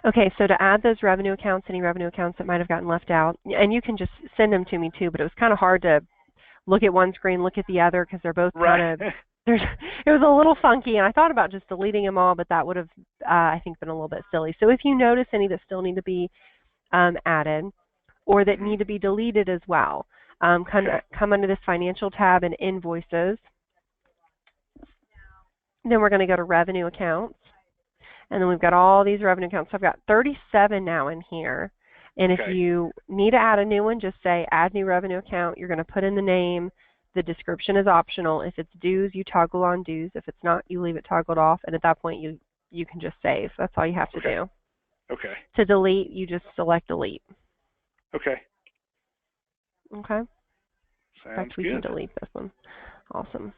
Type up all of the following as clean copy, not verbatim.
Okay, so to add those revenue accounts, any revenue accounts that might have gotten left out, and you can just send them to me too, but it was kind of hard to look at one screen, look at the other, because they're both kind Right. of, there's, it was a little funky, and I thought about just deleting them all, but that would have, I think, been a little bit silly. So if you notice any that still need to be added, or that Mhm. need to be deleted as well, Okay. come under this financial tab and invoices. Then we're going to go to revenue accounts. And then we've got all these revenue accounts. So I've got 37 now in here. And if Okay. you need to add a new one, just say add new revenue account. You're going to put in the name. The description is optional. If it's dues, you toggle on dues. If it's not, you leave it toggled off. And at that point, you can just save. That's all you have to Okay. do. Okay. To delete, you just select delete. Okay. Okay? In Sounds fact, we can good. delete this one. Awesome.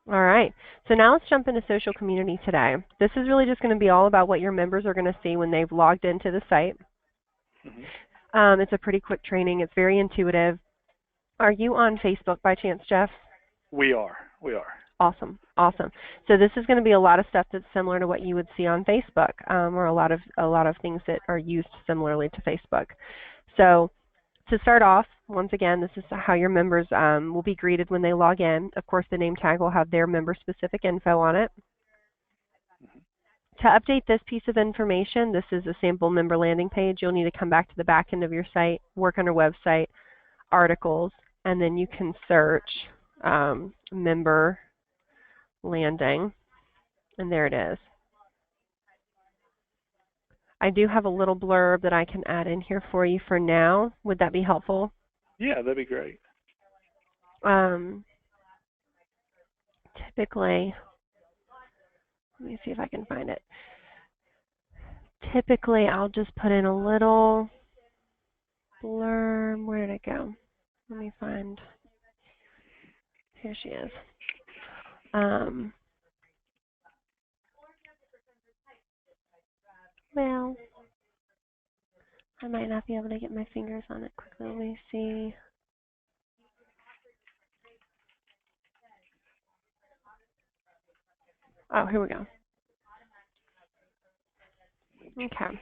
All right. So now let's jump into social community today. This is really just going to be all about what your members are going to see when they've logged into the site. Mhm. It's a pretty quick training. It's very intuitive. Are you on Facebook by chance, Jeff? We are. We are. Awesome, awesome. So this is going to be a lot of stuff that's similar to what you would see on Facebook, or a lot of things that are used similarly to Facebook. So to start off, once again, this is how your members will be greeted when they log in. Of course, the name tag will have their member-specific info on it. Mhm. To update this piece of information, this is a sample member landing page. You'll need to come back to the back end of your site, work on your website, articles, and then you can search member landing, and there it is. I do have a little blurb that I can add in here for you for now. Would that be helpful? Yeah, that'd be great. Um, Typically, let me see if I can find it. Typically, I'll just put in a little blurb. Where did it go? Let me find. Here she is. Well, I might not be able to get my fingers on it quickly. Let me see. Oh, here we go. Okay.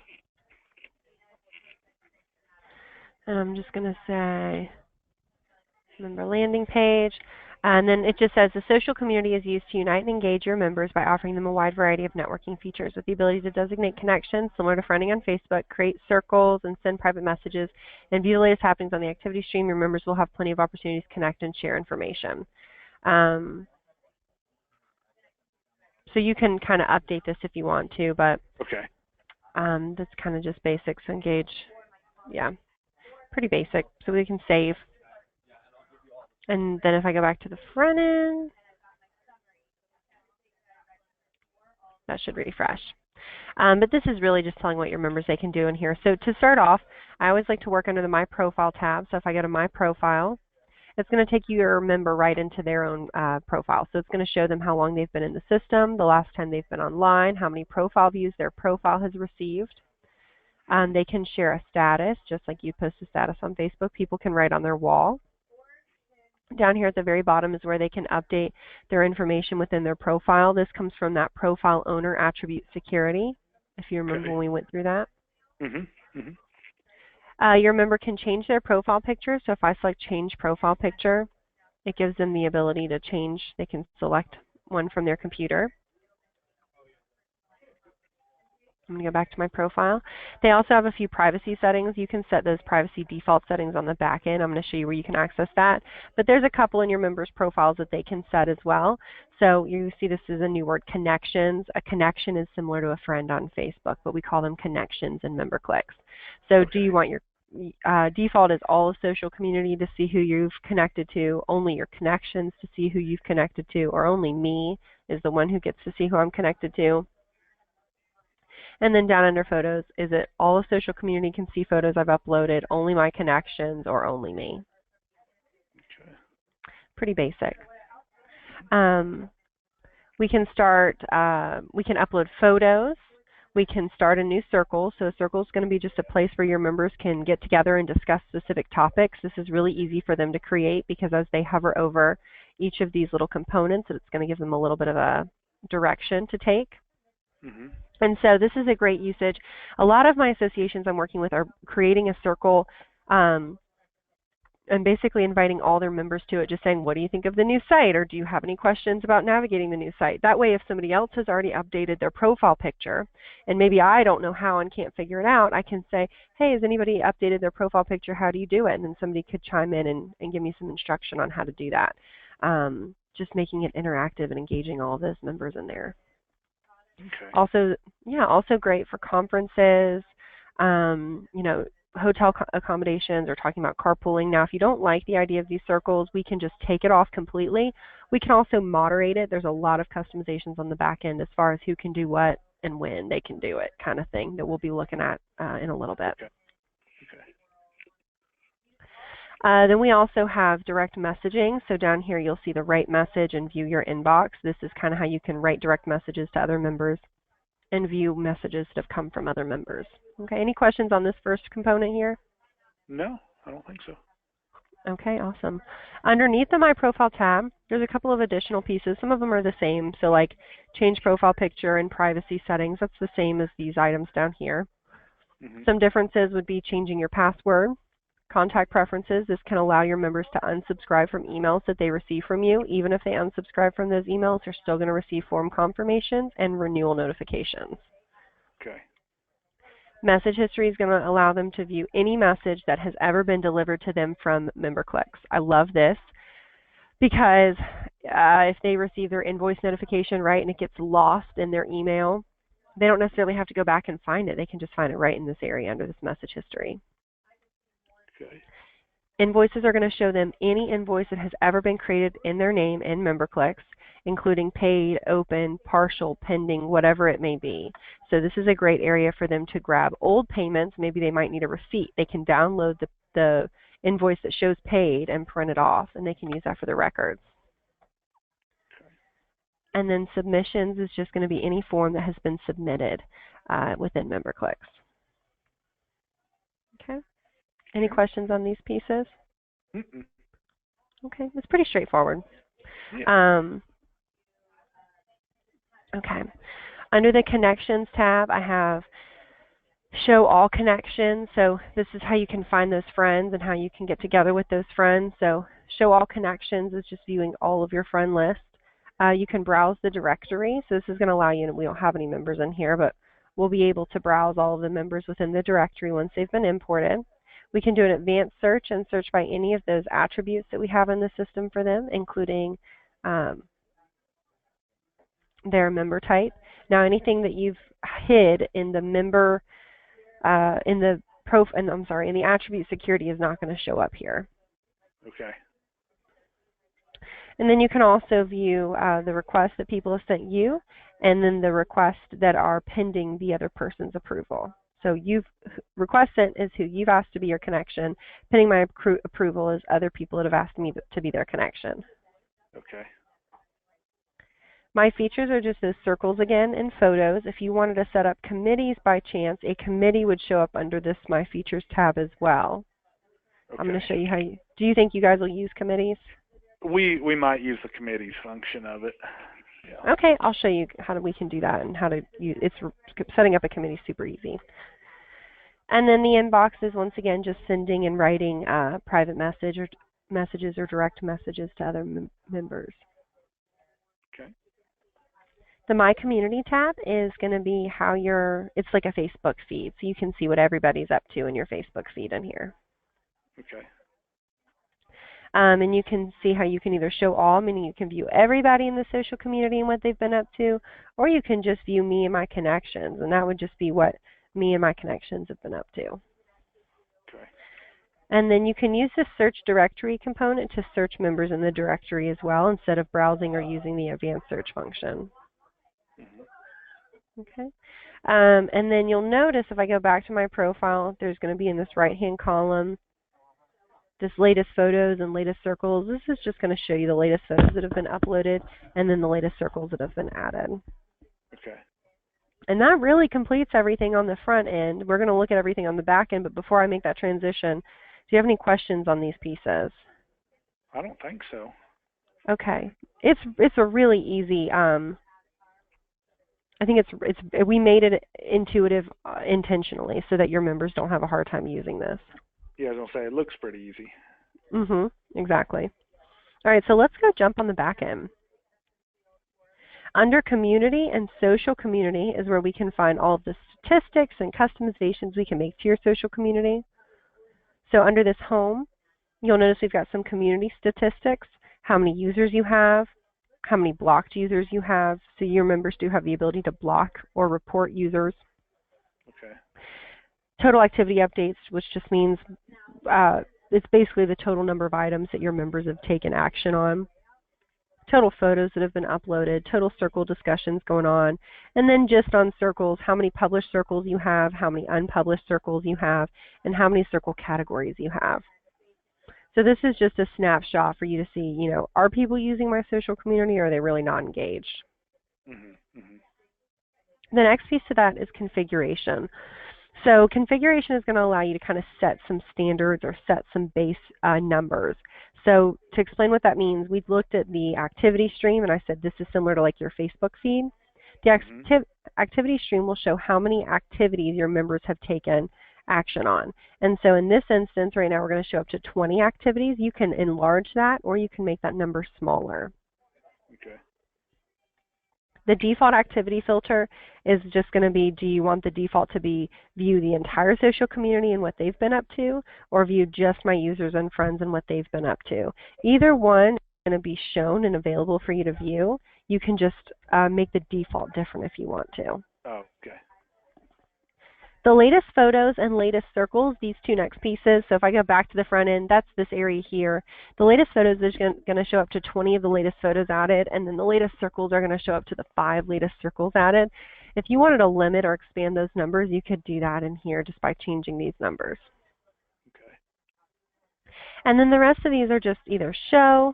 And I'm just going to say member landing page. And then it just says the social community is used to unite and engage your members by offering them a wide variety of networking features with the ability to designate connections similar to friending on Facebook, create circles, and send private messages, and view the latest happenings on the activity stream. Your members will have plenty of opportunities to connect and share information. So you can kind of update this if you want to, but Okay. that's kind of just basics. Engage, yeah, pretty basic. So we can save. And then if I go back to the front end, that should refresh. But this is really just telling what your members they can do in here. So to start off, I always like to work under the My Profile tab. So if I go to My Profile, it's going to take your member right into their own profile. So it's going to show them how long they've been in the system, the last time they've been online, how many profile views their profile has received. They can share a status, just like you post a status on Facebook. People can write on their wall. Down here at the very bottom is where they can update their information within their profile. This comes from that profile owner attribute security, if you remember Okay. when we went through that. Mhm. Mhm. Your member can change their profile picture. So if I select change profile picture, it gives them the ability to change. They can select one from their computer. I'm going to go back to my profile. They also have a few privacy settings. You can set those privacy default settings on the back end. I'm going to show you where you can access that. But there's a couple in your members' profiles that they can set as well. So you see this is a new word, connections. A connection is similar to a friend on Facebook, but we call them connections in member clicks. So Okay. do you want your default is all of social community to see who you've connected to, only your connections to see who you've connected to, or only me is the one who gets to see who I'm connected to? And then down under photos, is it all of social community can see photos I've uploaded, only my connections, or only me? Okay. Pretty basic. We can upload photos. We can start a new circle. So a circle is going to be just a place where your members can get together and discuss specific topics. This is really easy for them to create because as they hover over each of these little components, it's going to give them a little bit of a direction to take. Mhm. And so this is a great usage. A lot of my associations I'm working with are creating a circle and basically inviting all their members to it, just saying, what do you think of the new site? Or do you have any questions about navigating the new site? That way, if somebody else has already updated their profile picture, and maybe I don't know how and can't figure it out, I can say, hey, has anybody updated their profile picture? How do you do it? And then somebody could chime in and give me some instruction on how to do that. Just making it interactive and engaging all of those members in there. Okay. Also great for conferences, you know, hotel accommodations, or talking about carpooling. Now, if you don't like the idea of these circles, we can just take it off completely. We can also moderate it. There's a lot of customizations on the back end as far as who can do what and when they can do it, kind of thing, that we'll be looking at in a little bit. Okay. Okay. Then we also have direct messaging. So down here you'll see the write message and view your inbox. This is kind of how you can write direct messages to other members and view messages that have come from other members. Okay, any questions on this first component here? No, I don't think so. Okay, awesome. Underneath the My Profile tab, there's a couple of additional pieces. Some of them are the same. So like change profile picture and privacy settings, that's the same as these items down here. Some differences would be changing your password. Contact preferences, this can allow your members to unsubscribe from emails that they receive from you. Even if they unsubscribe from those emails, they're still going to receive form confirmations and renewal notifications. Okay. Message history is going to allow them to view any message that has ever been delivered to them from member clicks. I love this because if they receive their invoice notification, right, and it gets lost in their email, they don't necessarily have to go back and find it. They can just find it right in this area under this message history. Okay. Invoices are going to show them any invoice that has ever been created in their name in member clicks, including paid, open, partial, pending, whatever it may be. So this is a great area for them to grab old payments. Maybe they might need a receipt. They can download the invoice that shows paid and print it off, and they can use that for their records. Okay. And then submissions is just going to be any form that has been submitted within member clicks. Okay. Any questions on these pieces? Mm-mm. Okay, it's pretty straightforward. Yeah. Okay. Under the Connections tab, I have Show All Connections. So this is how you can find those friends and how you can get together with those friends. So Show All Connections is just viewing all of your friend list. You can browse the directory. So this is going to allow you, and we don't have any members in here, but we'll be able to browse all of the members within the directory once they've been imported. We can do an advanced search and search by any of those attributes that we have in the system for them, including their member type. Now, anything that you've hid in the member, in the attribute security is not going to show up here. Okay. And then you can also view the requests that people have sent you, and then the requests that are pending the other person's approval. So request sent is who you've asked to be your connection. Pending my approval is other people that have asked me to be their connection. Okay. My features are just those circles again in photos. If you wanted to set up committees by chance, a committee would show up under this My Features tab as well. Okay. I'm going to show you how do you think you guys will use committees? We might use the committees function of it. Yeah. Okay, I'll show you how we can do that and how to use setting up a committee is super easy. And then the inbox is once again just sending and writing private messages or direct messages to other members. Okay. The My Community tab is going to be how it's like a Facebook feed, so you can see what everybody's up to in your Facebook feed in here. Okay. And you can see how you can either show all, meaning you can view everybody in the social community and what they've been up to, or you can just view me and my connections, and that would just be what me and my connections have been up to. Okay. And then you can use the search directory component to search members in the directory as well, instead of browsing or using the advanced search function. Okay. And then you'll notice if I go back to my profile, there's going to be in this right-hand column this latest photos and latest circles. This is just going to show you the latest photos that have been uploaded and then the latest circles that have been added. Okay. And that really completes everything on the front end. We're going to look at everything on the back end, but before I make that transition, do you have any questions on these pieces? I don't think so. Okay. It's a really easy I think we made it intuitive intentionally so that your members don't have a hard time using this. Yeah, I was gonna say it looks pretty easy. Exactly. All right, so let's go jump on the back end. Under Community and Social Community is where we can find all of the statistics and customizations we can make to your social community. So under this Home, you'll notice we've got some community statistics, how many users you have, how many blocked users you have. So your members do have the ability to block or report users. Okay. Total activity updates, which just means it's basically the total number of items that your members have taken action on. Total photos that have been uploaded, total circle discussions going on, and then just on circles, how many published circles you have, how many unpublished circles you have, and how many circle categories you have. So this is just a snapshot for you to see, are people using my social community or are they really not engaged? The next piece of that is configuration. So configuration is going to allow you to kind of set some standards or set some base numbers. So to explain what that means, we've looked at the activity stream, and I said this is similar to like your Facebook feed. The activity stream will show how many activities your members have taken action on. And so in this instance, right now we're going to show up to 20 activities. You can enlarge that, or you can make that number smaller. Okay. The default activity filter is just going to be, do you want the default to be view the entire social community and what they've been up to, or view just my users and friends and what they've been up to? Either one is going to be shown and available for you to view. You can just make the default different if you want to. Oh, okay. The latest photos and latest circles, these two next pieces, so if I go back to the front end, that's this area here. The latest photos is going to show up to 20 of the latest photos added, and then the latest circles are going to show up to the 5 latest circles added. If you wanted to limit or expand those numbers, you could do that in here just by changing these numbers. Okay. And then the rest of these are just either show,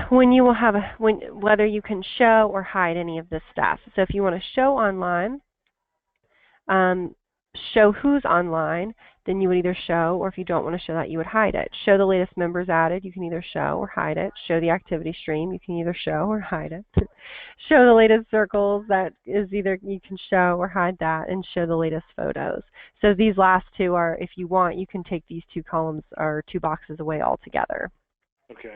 when you will have whether you can show or hide any of this stuff. So if you want to show online, show who's online, then you would either show, or if you don't want to show that, you would hide it. Show the latest members added, you can either show or hide it. Show the activity stream, you can either show or hide it. Show the latest circles, that is either you can show or hide that, and show the latest photos. So these last two are, if you want, you can take these two columns or two boxes away altogether. Okay.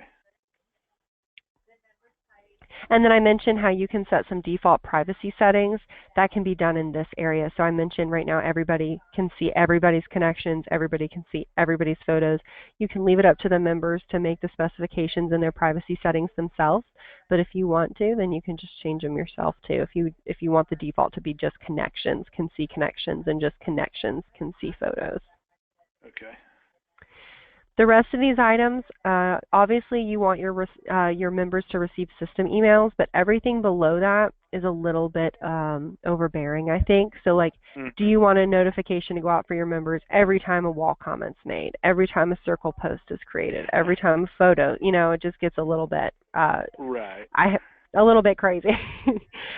And then I mentioned how you can set some default privacy settings. That can be done in this area. So I mentioned right now everybody can see everybody's connections, everybody can see everybody's photos. You can leave it up to the members to make the specifications in their privacy settings themselves. But if you want to, then you can just change them yourself too. If you want the default to be just connections can see connections, and just connections can see photos. Okay. The rest of these items, obviously you want your members to receive system emails, but everything below that is a little bit overbearing, I think. So like, do you want a notification to go out for your members every time a wall comment's made, every time a circle post is created, every time a photo? It just gets a little bit, right. A little bit crazy,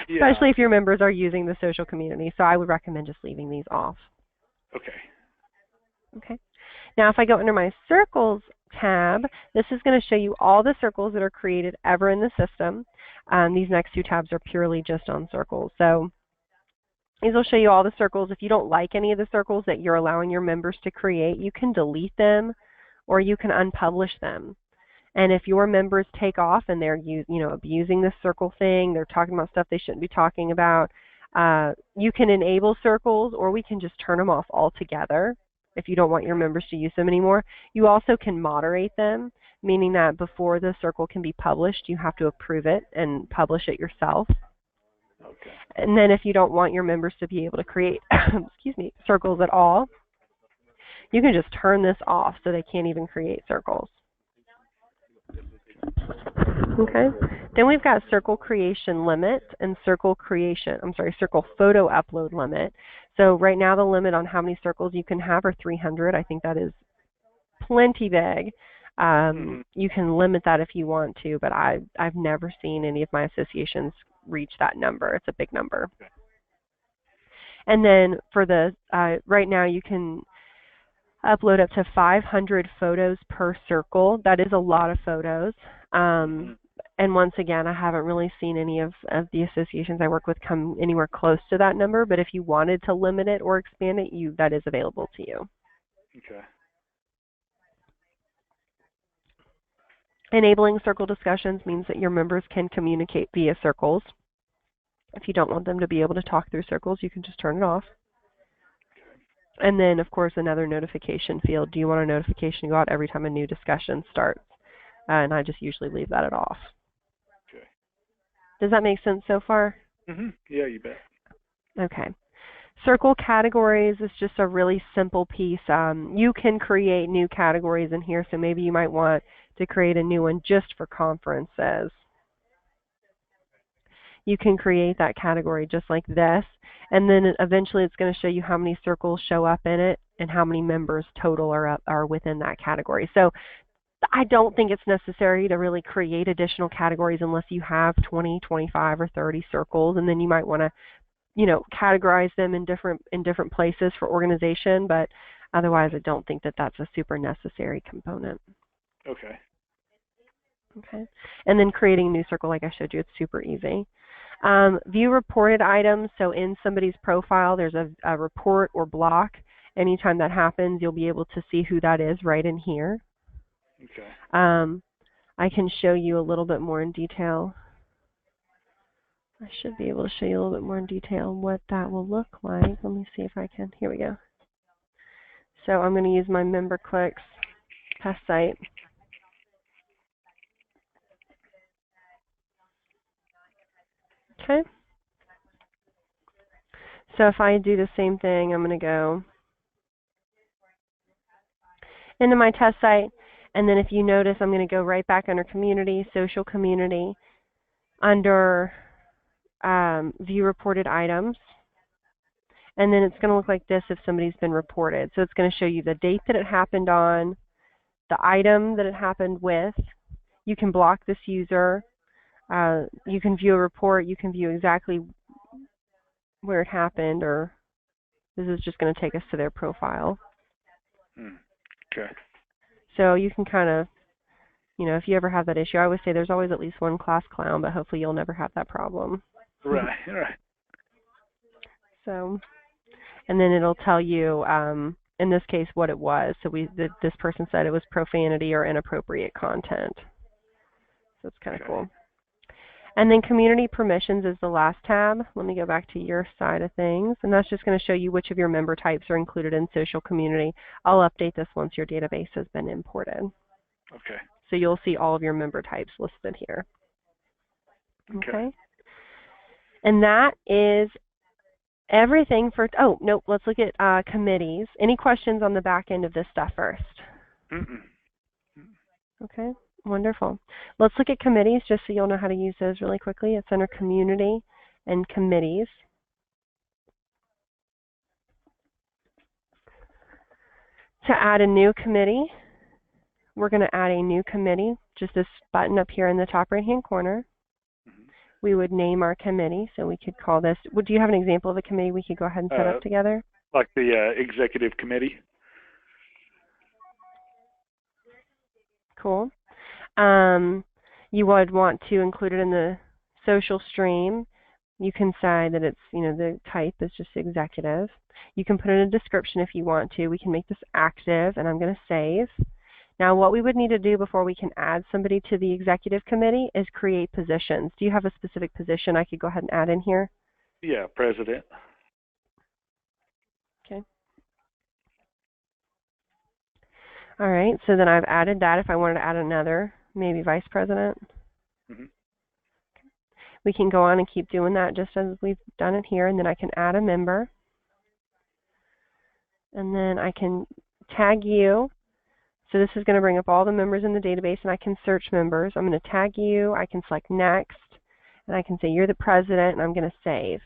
Yeah. especially if your members are using the social community. So I would recommend just leaving these off. Okay. Okay. Now if I go under my Circles tab, this is going to show you all the circles that are created ever in the system. These next two tabs are purely just on circles. So these will show you all the circles. If you don't like any of the circles that you're allowing your members to create, you can delete them or you can unpublish them. And if your members take off and they're abusing this circle thing, they're talking about stuff they shouldn't be talking about, you can enable circles, or we can just turn them off altogether if you don't want your members to use them anymore. You also can moderate them, meaning that before the circle can be published, you have to approve it and publish it yourself. Okay. And then if you don't want your members to be able to create circles at all, you can just turn this off so they can't even create circles. Okay. Then we've got circle creation limit and circle photo upload limit. So right now the limit on how many circles you can have are 300. I think that is plenty big. You can limit that if you want to, but I've never seen any of my associations reach that number. It's a big number. Okay. And then for the right now you can upload up to 500 photos per circle. That is a lot of photos. Um, and once again, I haven't really seen any of the associations I work with come anywhere close to that number, but if you wanted to limit it or expand it, that is available to you. Okay. Enabling circle discussions means that your members can communicate via circles. If you don't want them to be able to talk through circles, you can just turn it off. And then, of course, another notification field. Do you want a notification to go out every time a new discussion starts? And I just usually leave that off. Okay. Does that make sense so far? Yeah, you bet. Okay. Circle categories is just a really simple piece. You can create new categories in here, so maybe you might want to create a new one just for conferences. You can create that category just like this, and then eventually it's going to show you how many circles show up in it and how many members total are within that category. So I don't think it's necessary to really create additional categories unless you have 20, 25, or 30 circles, and then you might want to, categorize them in different places for organization, but otherwise I don't think that that's a super necessary component. Okay. Okay. And then creating a new circle, like I showed you, it's super easy. View reported items. So in somebody's profile, there's a report or block. Anytime that happens, you'll be able to see who that is right in here. Okay. I can show you a little bit more in detail. I should be able to show you a little bit more in detail what that will look like. Let me see if I can. Here we go. So I'm going to use my member clicks test site. Okay. So if I do the same thing, I'm going to go into my test site, and then if you notice, I'm going to go right back under Community, Social Community, under View Reported Items, and then it's going to look like this if somebody's been reported. So it's going to show you the date that it happened on, the item that it happened with. You can block this user. You can view a report. You can view exactly where it happened, or this is just going to take us to their profile. Okay. So you can kind of, if you ever have that issue, I always say there's always at least one class clown, but hopefully you'll never have that problem. Right. So, and then it'll tell you, in this case, what it was. So this person said it was profanity or inappropriate content. So it's kind of cool. And then community permissions is the last tab. Let me go back to your side of things. And that's just going to show you which of your member types are included in Social Community. I'll update this once your database has been imported. Okay. So you'll see all of your member types listed here. Okay. And that is everything for, oh, nope, let's look at committees. Any questions on the back end of this stuff first? Okay. Wonderful. Let's look at committees just so you'll know how to use those really quickly. It's under Community and Committees. To add a new committee, we're going to add a new committee, just this button up here in the top right-hand corner. We would name our committee, so we could call this, do you have an example of a committee we could go ahead and set up together? Like the executive committee. Cool. You would want to include it in the social stream. You can say that it's, the type is just executive. You can put in a description if you want to. We can make this active, and I'm going to save. Now, what we would need to do before we can add somebody to the executive committee is create positions. Do you have a specific position I could go ahead and add in here? Yeah, president. Okay. All right, so then I've added that. If I wanted to add another, maybe vice president. We can go on and keep doing that just as we've done it here, and then I can add a member. And then I can tag you. So this is going to bring up all the members in the database, and I can search members. I'm going to tag you. I can select next, and I can say you're the president, and I'm going to save.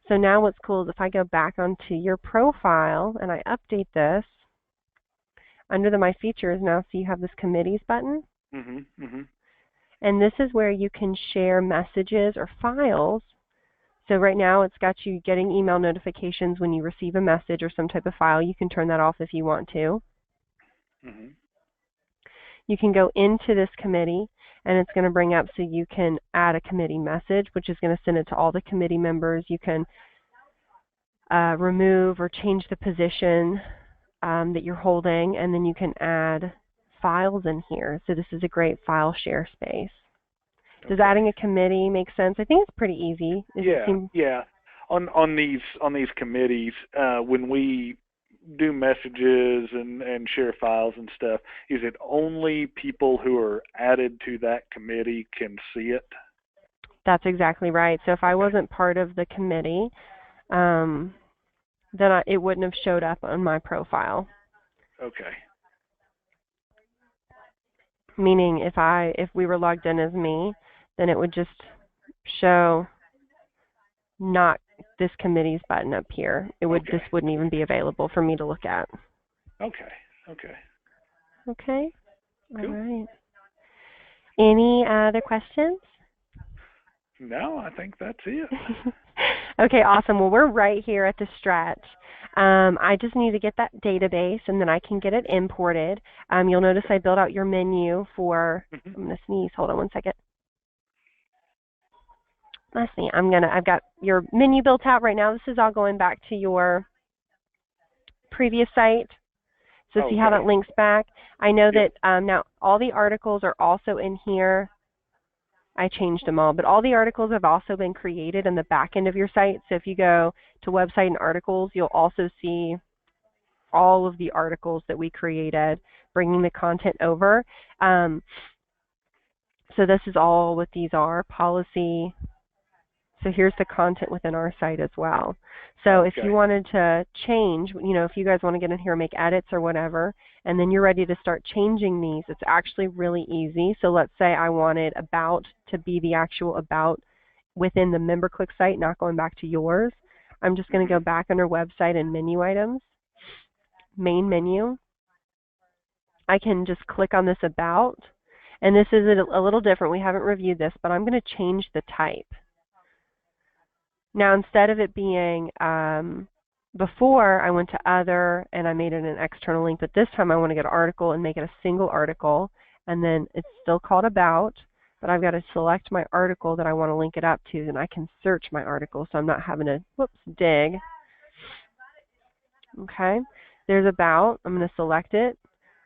So now what's cool is if I go back onto your profile and I update this, under the My Features now, so you have this Committees button. And this is where you can share messages or files. So right now it's got you getting email notifications when you receive a message or some type of file. You can turn that off if you want to. You can go into this committee, and it's going to bring up so you can add a committee message, which is going to send it to all the committee members. You can remove or change the position that you're holding, and then you can add files in here. So this is a great file share space. Does Okay. adding a committee make sense? I think it's pretty easy. Yeah. On these committees, when we do messages and share files and stuff, is it only people who are added to that committee can see it? That's exactly right. So if I wasn't part of the committee, then it wouldn't have showed up on my profile. Okay. Meaning if we were logged in as me, then it would just show not this committee's button up here. This wouldn't even be available for me to look at. Okay. Okay. Okay. Cool. All right. Any other questions? No, I think that's it. Okay, awesome. Well, we're right here at the stretch. I just need to get that database, and then I can get it imported. You'll notice I built out your menu for, I'm going to sneeze. Hold on one second. Let's see. I've got your menu built out right now. This is all going back to your previous site. So see how that links back? I know that now all the articles are also in here. I changed them all, but all the articles have also been created in the back end of your site. So if you go to website and articles, you'll also see all of the articles that we created, bringing the content over. So this is all what these are, policy. So here's the content within our site as well. So if you wanted to change, if you guys want to get in here and make edits or whatever, and then you're ready to start changing these, it's actually really easy. So let's say I wanted about to be the actual about within the MemberClick site, not going back to yours. I'm just going to go back under website and menu items, main menu. I can just click on this about, and this is a little different. We haven't reviewed this, but I'm going to change the type. Now, instead of it being before, I went to other and I made it an external link, but this time I want to get an article and make it a single article, and then it's still called about, but I've got to select my article that I want to link it up to, and I can search my article so I'm not having to, dig. Okay, there's about. I'm going to select it.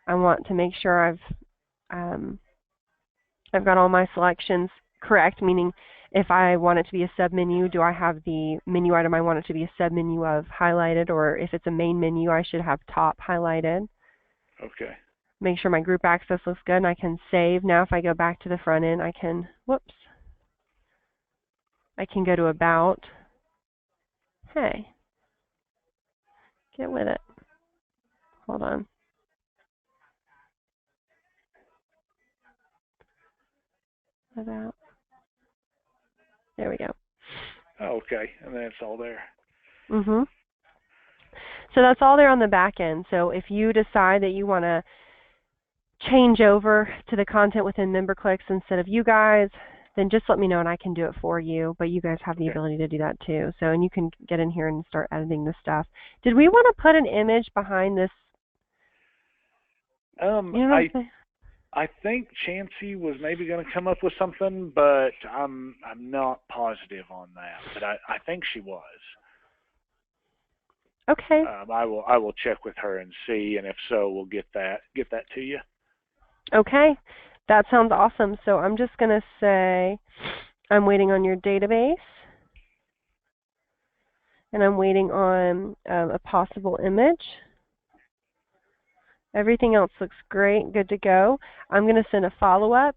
I want to make sure I've got all my selections correct, meaning if I want it to be a submenu, do I have the menu item I want it to be a submenu of highlighted, or if it's a main menu, I should have top highlighted. Okay. Make sure my group access looks good, and I can save. Now if I go back to the front end, I can go to about. Hey, get with it. Hold on. About. There we go. Okay, and then it's all there. So that's all there on the back end. So if you decide that you want to change over to the content within MemberClicks instead of you guys, then just let me know and I can do it for you. But you guys have the ability to do that too. So, and you can get in here and start editing this stuff. Did we want to put an image behind this? I think Chancey was maybe going to come up with something, but I'm not positive on that. But I think she was. Okay. I will check with her and see, and if so, we'll get that to you. Okay, that sounds awesome. So I'm just going to say I'm waiting on your database, and I'm waiting on a possible image. Everything else looks great, good to go. I'm going to send a follow-up,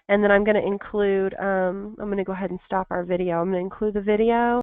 and then I'm going to include, I'm going to go ahead and stop our video. I'm going to include the video.